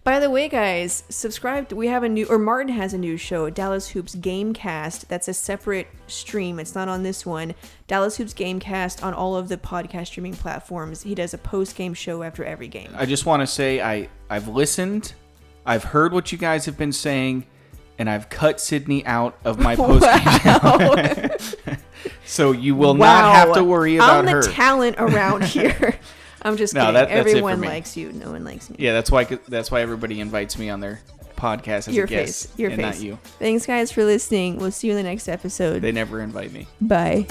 Speaker 1: By the way, guys, subscribe. We have Martin has a new show, Dallas Hoops Gamecast. That's a separate stream. It's not on this one. Dallas Hoops Gamecast on all of the podcast streaming platforms. He does a post-game show after every game.
Speaker 2: I just want to say I've listened. I've heard what you guys have been saying, and I've cut Sydney out of my post-game show. So you will not have to worry about her.
Speaker 1: I'm the talent around here. I'm just kidding.
Speaker 2: That's
Speaker 1: Everyone likes you. No one likes me.
Speaker 2: Yeah, that's why everybody invites me on their podcast as a guest.
Speaker 1: Your face.
Speaker 2: Not you.
Speaker 1: Thanks, guys, for listening. We'll see you in the next episode.
Speaker 2: They never invite me.
Speaker 1: Bye.